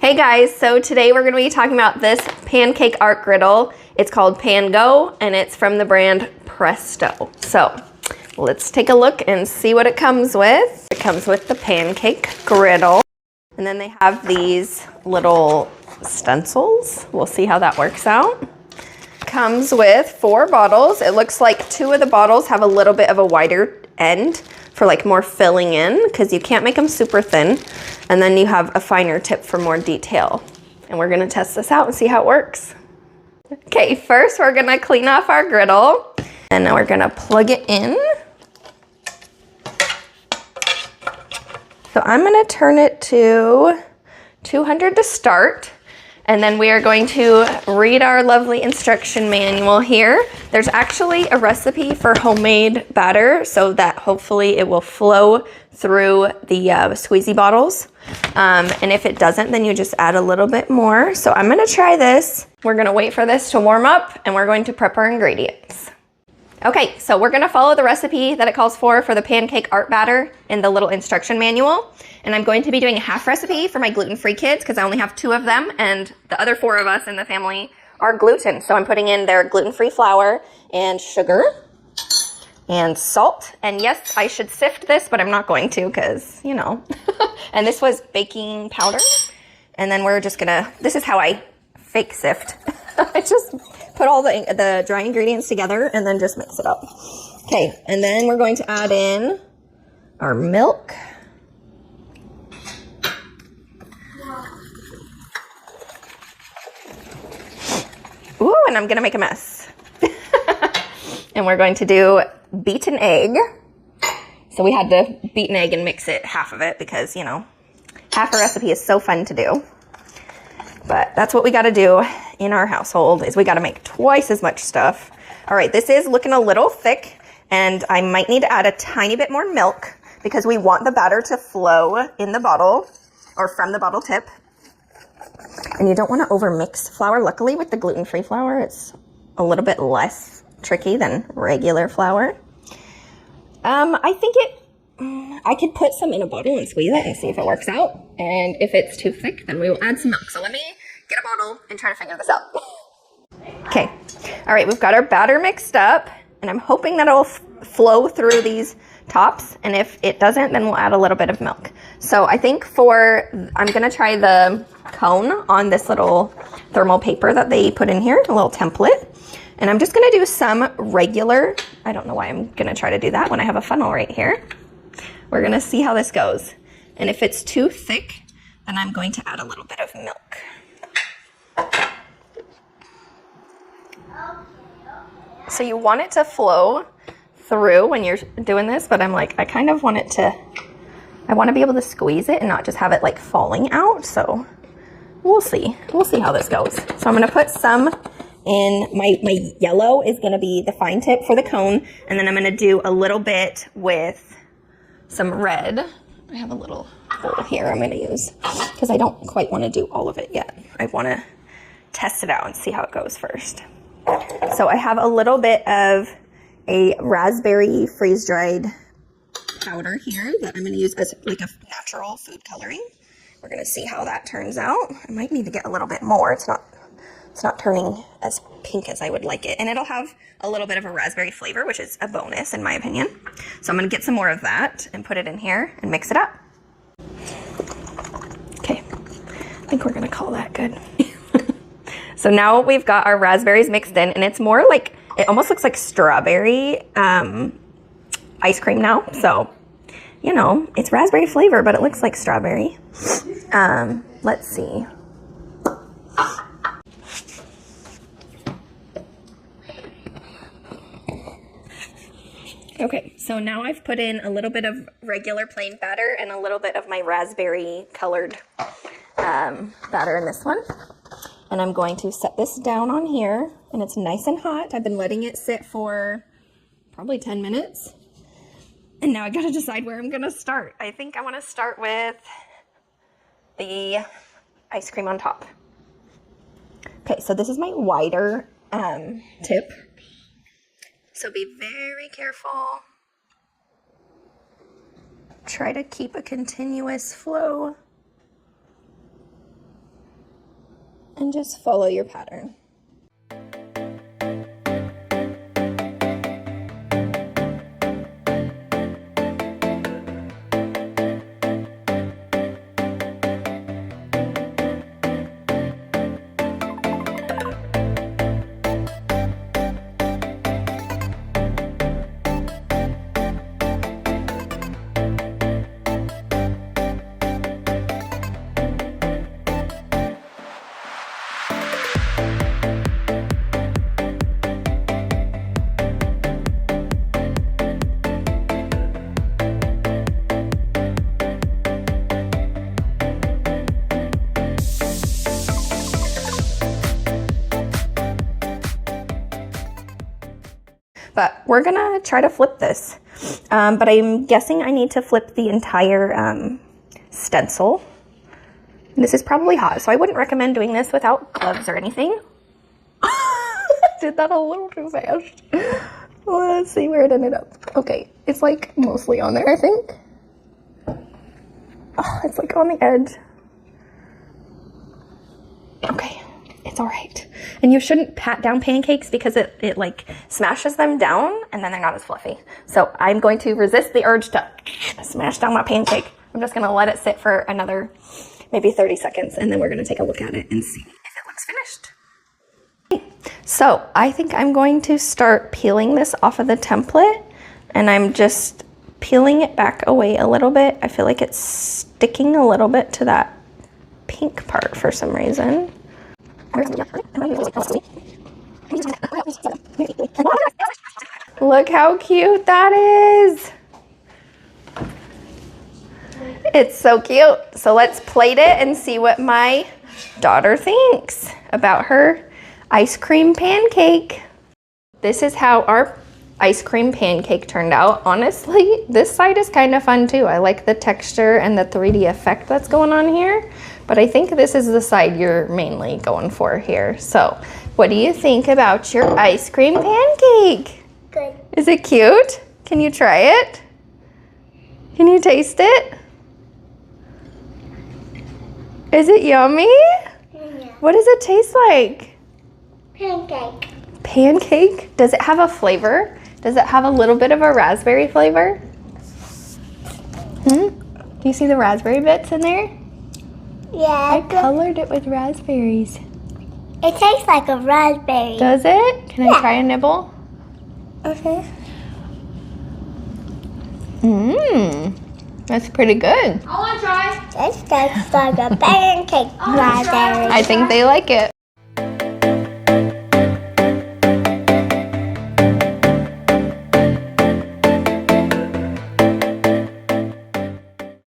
Hey guys, so today we're going to be talking about this pancake art griddle. It's called Pan Gogh and it's from the brand Presto. So let's take a look and see what it comes with. It comes with the pancake griddle, and then they have these little stencils. We'll see how that works out. Comes with 4 bottles. It looks like 2 of the bottles have a little bit of a wider end for like more filling in, because you can't make them super thin. And then you have a finer tip for more detail. And we're gonna test this out and see how it works. Okay, first we're gonna clean off our griddle, and then we're gonna plug it in. So I'm gonna turn it to 200 to start. And then we are going to read our lovely instruction manual here. There's actually a recipe for homemade batter so that hopefully it will flow through the squeezy bottles. And if it doesn't, then you just add a little bit more. So I'm gonna try this. We're gonna wait for this to warm up and we're going to prep our ingredients. Okay, so we're gonna follow the recipe that it calls for the pancake art batter in the little instruction manual. And I'm going to be doing a half recipe for my gluten-free kids because I only have 2 of them and the other 4 of us in the family are gluten. So I'm putting in their gluten-free flour and sugar and salt. And yes, I should sift this, but I'm not going to because, you know. And this was baking powder. And then we're just gonna, this is how I fake sift. I just put all the dry ingredients together and then just mix it up. Okay, and then we're going to add in our milk. Ooh, and I'm gonna make a mess. And we're going to do beaten egg. So we had to beat an egg and mix it, half of it, because, you know, half a recipe is so fun to do. But that's what we gotta do in our household, is we gotta make twice as much stuff. All right, this is looking a little thick, and I might need to add a tiny bit more milk because we want the batter to flow in the bottle, or from the bottle tip. And you don't want to overmix flour. Luckily with the gluten-free flour, it's a little bit less tricky than regular flour. I think I could put some in a bottle and squeeze it and see if it works out. And if it's too thick, then we will add some milk. So let me get a bottle and try to figure this out. Okay. All right, we've got our batter mixed up, and I'm hoping that it'll flow through these tops. And if it doesn't, then we'll add a little bit of milk. So I think I'm gonna try the cone on this little thermal paper that they put in here, a little template. And I'm just gonna do some regular, I don't know why I'm gonna try to do that when I have a funnel right here. We're gonna see how this goes. And if it's too thick, then I'm going to add a little bit of milk. So you want it to flow through when you're doing this, but I'm like, I kind of want it to, I want to be able to squeeze it and not just have it like falling out. So we'll see how this goes. So I'm going to put some in, my yellow is going to be the fine tip for the cone. And then I'm going to do a little bit with some red. I have a little bowl here I'm going to use because I don't quite want to do all of it yet. I want to test it out and see how it goes first. So I have a little bit of a raspberry freeze-dried powder here that I'm going to use as like a natural food coloring. We're going to see how that turns out. I might need to get a little bit more. It's not turning as pink as I would like it. And it'll have a little bit of a raspberry flavor, which is a bonus in my opinion. So I'm going to get some more of that and put it in here and mix it up. Okay, I think we're going to call that good. So now we've got our raspberries mixed in, and it's more like, it almost looks like strawberry ice cream now. So, you know, it's raspberry flavor, but it looks like strawberry. Let's see. Okay, so now I've put in a little bit of regular plain batter and a little bit of my raspberry colored batter in this one. And I'm going to set this down on here, and it's nice and hot. I've been letting it sit for probably 10 minutes. And now I gotta decide where I'm gonna start. I think I wanna start with the ice cream on top. Okay, so this is my wider tip. So be very careful. Try to keep a continuous flow. and just follow your pattern. But we're gonna try to flip this. But I'm guessing I need to flip the entire stencil. This is probably hot, so I wouldn't recommend doing this without gloves or anything. Did that a little too fast. Well, let's see where it ended up. Okay, it's like mostly on there, I think. Oh, it's like on the edge. Okay, it's all right. And you shouldn't pat down pancakes because it like smashes them down and then they're not as fluffy. So I'm going to resist the urge to smash down my pancake. I'm just gonna let it sit for another maybe 30 seconds and then we're gonna take a look at it and see if it looks finished. So I think I'm going to start peeling this off of the template, and I'm just peeling it back away a little bit. I feel like it's sticking a little bit to that pink part for some reason. Look how cute that is. It's so cute. So let's plate it and see what my daughter thinks about her ice cream pancake. This is how our ice cream pancake turned out. Honestly, this side is kind of fun too. I like the texture and the 3D effect that's going on here, but I think this is the side you're mainly going for here. So what do you think about your ice cream pancake? Good. Is it cute? Can you try it? Can you taste it? Is it yummy? Yeah. What does it taste like? Pancake. Pancake? Does it have a flavor? Does it have a little bit of a raspberry flavor? Do you see the raspberry bits in there? Yeah. I colored it with raspberries. It tastes like a raspberry. Does it? Can I try a nibble? Okay. That's pretty good. I want to try. This tastes like a pancake raspberry. I think they like it.